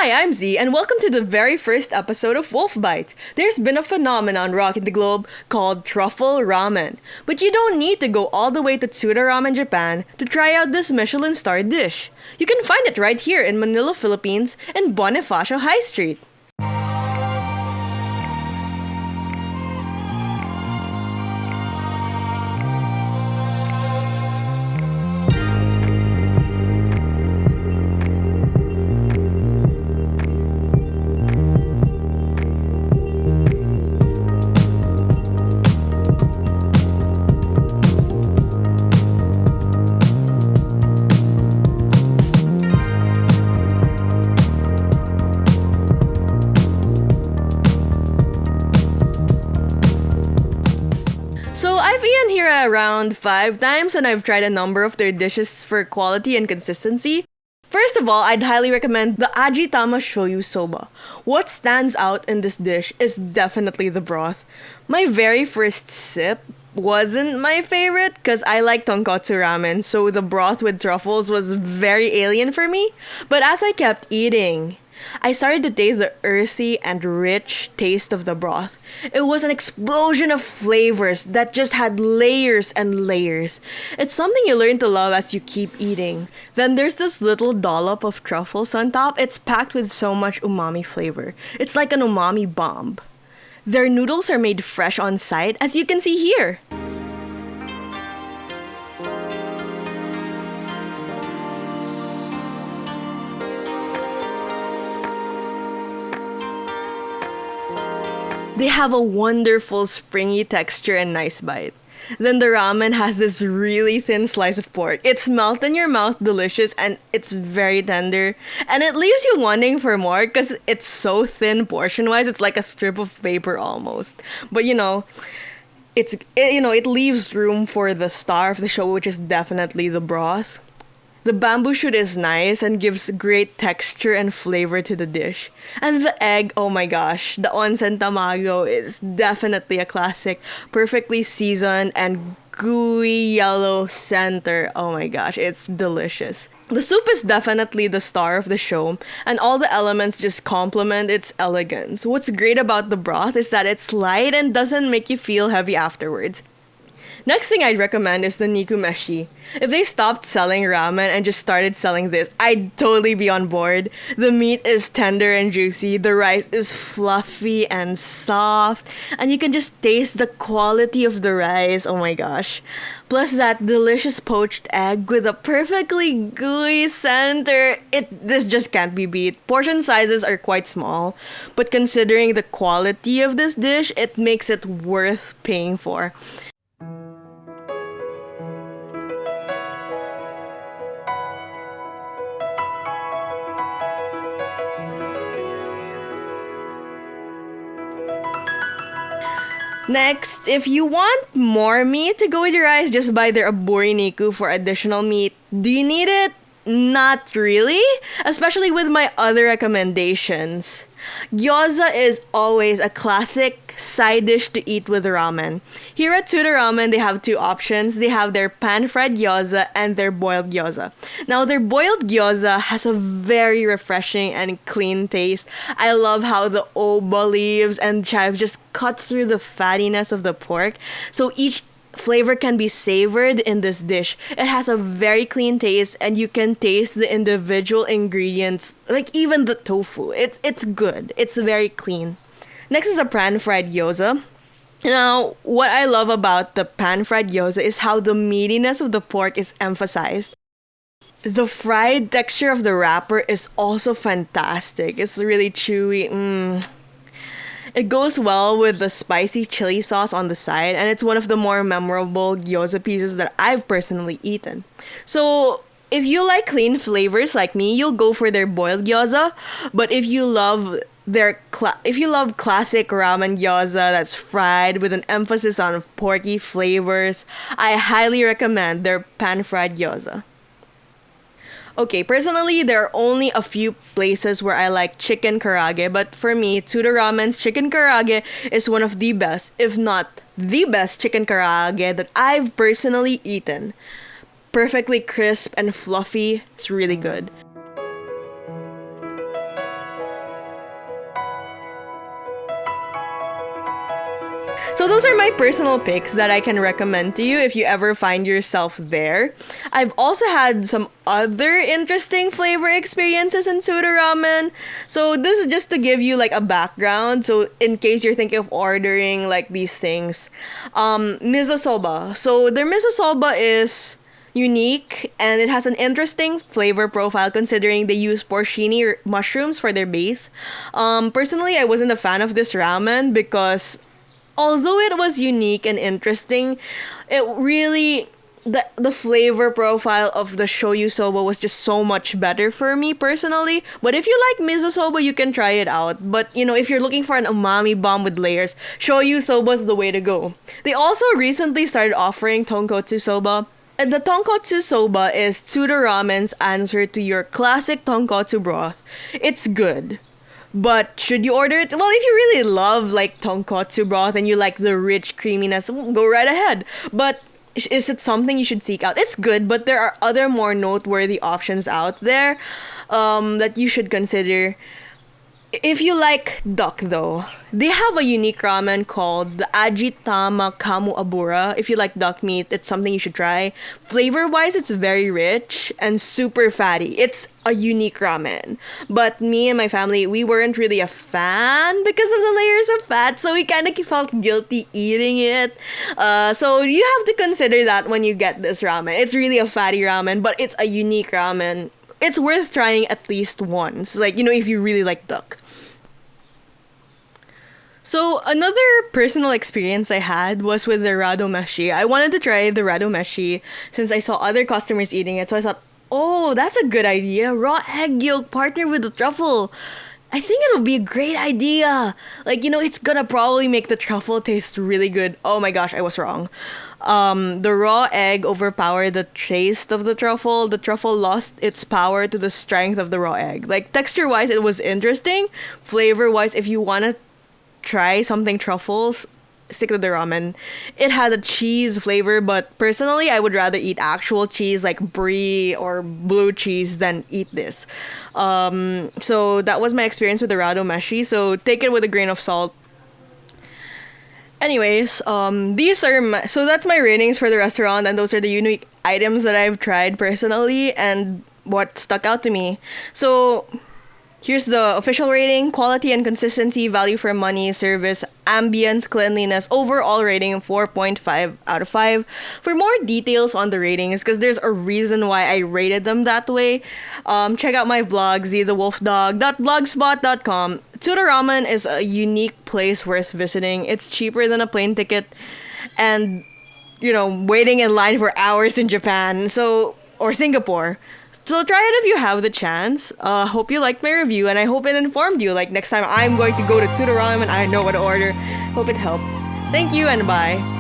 Hi, I'm Z, and welcome to the very first episode of Wolf Bites. There's been a phenomenon rocking the globe called truffle ramen. But you don't need to go all the way to Tsuta Ramen, Japan to try out this Michelin-starred dish. You can find it right here in Manila, Philippines, in Bonifacio High Street. So I've eaten here around 5 times and I've tried a number of their dishes for quality and consistency. First of all, I'd highly recommend the Ajitajitama shoyu soba. What stands out in this dish is definitely the broth. My very first sip wasn't my favorite because I like tonkotsu ramen, so the broth with truffles was very alien for me. But as I kept eating, I started to taste the earthy and rich taste of the broth. It was an explosion of flavors that just had layers and layers. It's something you learn to love as you keep eating. Then there's this little dollop of truffles on top. It's packed with so much umami flavor. It's like an umami bomb. Their noodles are made fresh on site, as you can see here. They have a wonderful springy texture and nice bite. Then the ramen has this really thin slice of pork. It's melt in your mouth delicious and it's very tender. And it leaves you wanting for more because it's so thin portion-wise. It's like a strip of paper almost. But it leaves room for the star of the show, which is definitely the broth. The bamboo shoot is nice and gives great texture and flavor to the dish. And the egg, oh my gosh, the onsen tamago is definitely a classic. Perfectly seasoned and gooey yellow center. Oh my gosh, it's delicious. The soup is definitely the star of the show, and all the elements just complement its elegance. What's great about the broth is that it's light and doesn't make you feel heavy afterwards. Next thing I'd recommend is the Niku Meshi. If they stopped selling ramen and just started selling this, I'd totally be on board. The meat is tender and juicy, the rice is fluffy and soft, and you can just taste the quality of the rice, oh my gosh. Plus that delicious poached egg with a perfectly gooey center. This just can't be beat. Portion sizes are quite small, but considering the quality of this dish, it makes it worth paying for. Next, if you want more meat to go with your rice, just buy their aburi niku for additional meat. Do you need it? Not really, especially with my other recommendations. Gyoza is always a classic side dish to eat with ramen. Here at Tsuta Ramen, they have two options. They have their pan-fried gyoza and their boiled gyoza. Now, their boiled gyoza has a very refreshing and clean taste. I love how the oba leaves and chives just cut through the fattiness of the pork. So each flavor can be savored in this dish. It has a very clean taste and you can taste the individual ingredients, like even the tofu. It's good. It's very clean. Next is a pan-fried gyoza. Now, what I love about the pan-fried gyoza is how the meatiness of the pork is emphasized. The fried texture of the wrapper is also fantastic. It's really chewy. It goes well with the spicy chili sauce on the side, and it's one of the more memorable gyoza pieces that I've personally eaten. So, if you like clean flavors like me, you'll go for their boiled gyoza. But if you love classic ramen gyoza that's fried with an emphasis on porky flavors, I highly recommend their pan-fried gyoza. Okay, personally, there are only a few places where I like chicken karaage, but for me, Tsuta Ramen's chicken karaage is one of the best, if not the best chicken karaage that I've personally eaten. Perfectly crisp and fluffy, it's really good. So those are my personal picks that I can recommend to you if you ever find yourself there. I've also had some other interesting flavor experiences in Tsuta Ramen. So this is just to give you like a background. So in case you're thinking of ordering like these things, Miso Soba. So their Miso Soba is unique and it has an interesting flavor profile considering they use porcini mushrooms for their base. Personally, I wasn't a fan of this ramen because although it was unique and interesting, it really the flavor profile of the shoyu soba was just so much better for me personally. But if you like miso soba, you can try it out. But you know, if you're looking for an umami bomb with layers, shoyu soba is the way to go. They also recently started offering tonkotsu soba. And the tonkotsu soba is Tsuta Ramen's answer to your classic tonkotsu broth. It's good. But should you order it? Well, if you really love like tonkotsu broth and you like the rich creaminess, go right ahead. But is it something you should seek out? It's good, but there are other more noteworthy options out there that you should consider. If you like duck though, they have a unique ramen called the Ajitajitama Kamu Abura. If you like duck meat, it's something you should try. Flavor wise, it's very rich and super fatty. It's a unique ramen. But me and my family, we weren't really a fan because of the layers of fat, so we kind of felt guilty eating it. So you have to consider that when you get this ramen. It's really a fatty ramen, but it's a unique ramen. It's worth trying at least once. Like, you know, if you really like duck. So another personal experience I had was with the Rado Meshi. I wanted to try the Rado Meshi since I saw other customers eating it. So I thought, oh, that's a good idea. Raw egg yolk partnered with the truffle. I think it would be a great idea. Like, you know, it's gonna probably make the truffle taste really good. Oh my gosh, I was wrong. The raw egg overpowered the taste of the truffle. The truffle lost its power to the strength of the raw egg. Like, texture-wise, it was interesting. Flavor-wise, if you want to try something truffles, stick to the ramen. It had a cheese flavor, but personally, I would rather eat actual cheese like brie or blue cheese than eat this. So that was my experience with the Rado Meshi. So take it with a grain of salt. Anyways, these are so that's my ratings for the restaurant, and those are the unique items that I've tried personally and what stuck out to me. So here's the official rating: quality and consistency, value for money, service, ambience, cleanliness, overall rating 4.5 out of 5. For more details on the ratings, because there's a reason why I rated them that way, check out my blog, zthewolfdog.blogspot.com. Tsuta Ramen is a unique place worth visiting. It's cheaper than a plane ticket and, you know, waiting in line for hours in Japan, or Singapore. So try it if you have the chance. Hope you liked my review, and I hope it informed you. Like, next time I'm going to go to Tsuta Ramen, I know what to order. Hope it helped. Thank you, and bye.